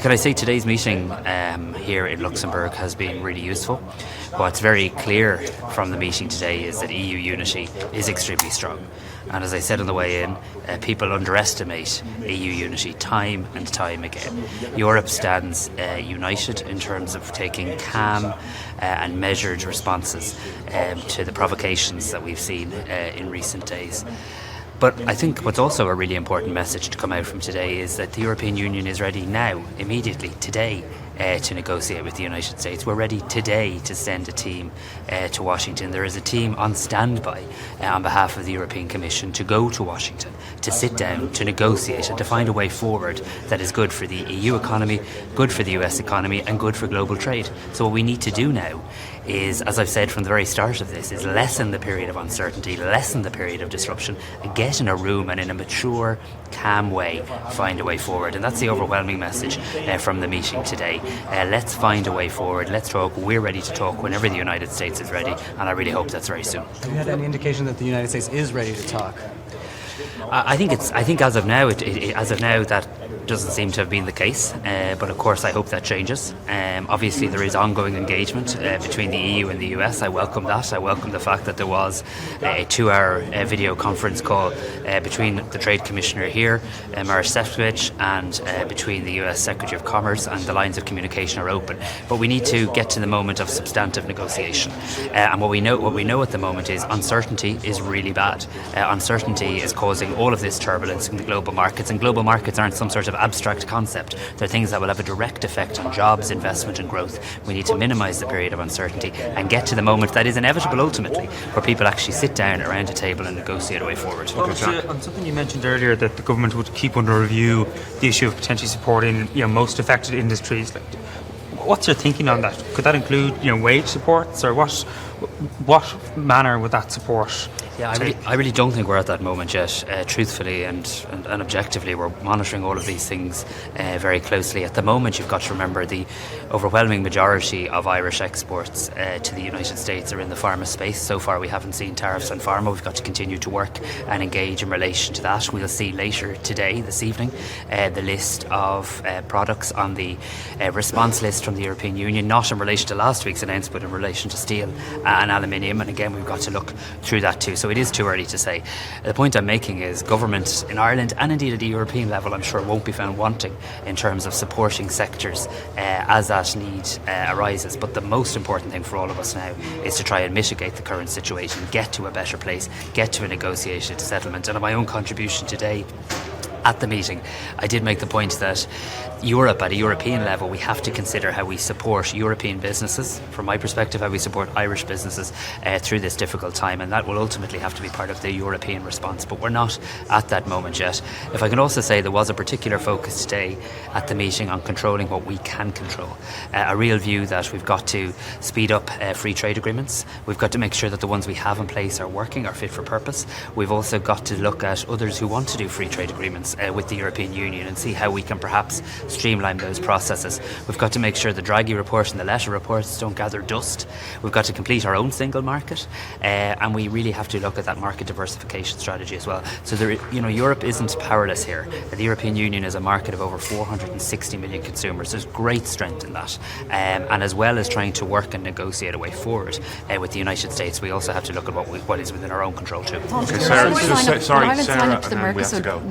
Can I say today's meeting here in Luxembourg has been really useful. What's very clear from the meeting today is that EU unity is extremely strong. And as I said on the way in, people underestimate EU unity time and time again. Europe stands united in terms of taking calm and measured responses to the provocations that we've seen in recent days. But I think what's also a really important message to come out from today is that the European Union is ready now, immediately, today, to negotiate with the United States. We're ready today to send a team to Washington. There is a team on standby on behalf of the European Commission to go to Washington, to sit down, to negotiate and to find a way forward that is good for the EU economy, good for the US economy and good for global trade. So what we need to do now is, as I've said from the very start of this, is lessen the period of uncertainty, lessen the period of disruption and get in a room and in a mature, calm way find a way forward. And that's the overwhelming message from the meeting today. Let's find a way forward, let's talk. We're ready to talk whenever the United States is ready, and I really hope that's very soon. Have you had any indication that the United States is ready to talk? I think as of now, that doesn't seem to have been the case, but of course I hope that changes. Obviously there is ongoing engagement between the EU and the US. I welcome that. I welcome the fact that there was a 2-hour video conference call between the Trade Commissioner here, Maroš Šefčovič, and between the US Secretary of Commerce, and the lines of communication are open. But we need to get to the moment of substantive negotiation. And what we know at the moment is uncertainty is really bad. Uncertainty is causing all of this turbulence in the global markets, and global markets aren't some sort of abstract concept. They're things that will have a direct effect on jobs, investment and growth. We need to minimise the period of uncertainty and get to the moment that is inevitable ultimately, where people actually sit down around a table and negotiate a way forward. On something you mentioned earlier, that the government would keep under review the issue of potentially supporting most affected industries. What's your thinking on that? Could that include wage supports, or what manner would that support? Yeah, I really don't think we're at that moment yet. Truthfully and objectively, we're monitoring all of these things very closely. At the moment, you've got to remember the overwhelming majority of Irish exports to the United States are in the pharma space. So far, we haven't seen tariffs on pharma. We've got to continue to work and engage in relation to that. We'll see later today, this evening, the list of products on the response list from the European Union, not in relation to last week's announcement, but in relation to steel and aluminium. And again, we've got to look through that too. So it is too early to say. The point I'm making is government in Ireland, and indeed at the European level, I'm sure won't be found wanting in terms of supporting sectors as that need arises. But the most important thing for all of us now is to try and mitigate the current situation, get to a better place, get to a negotiated settlement. And my own contribution today at the meeting, I did make the point that Europe, at a European level, we have to consider how we support European businesses, from my perspective, how we support Irish businesses through this difficult time, and that will ultimately have to be part of the European response, but we're not at that moment yet. If I can also say, there was a particular focus today at the meeting on controlling what we can control. A real view that we've got to speed up free trade agreements. We've got to make sure that the ones we have in place are working, are fit for purpose. We've also got to look at others who want to do free trade agreements with the European Union and see how we can perhaps streamline those processes. We've got to make sure the Draghi report and the Letter reports don't gather dust. We've got to complete our own single market, and we really have to look at that market diversification strategy as well. So Europe isn't powerless here. The European Union is a market of over 460 million consumers. There's great strength in that, and as well as trying to work and negotiate a way forward with the United States, we also have to look at what is within our own control too. Okay, Sarah, and we have to go.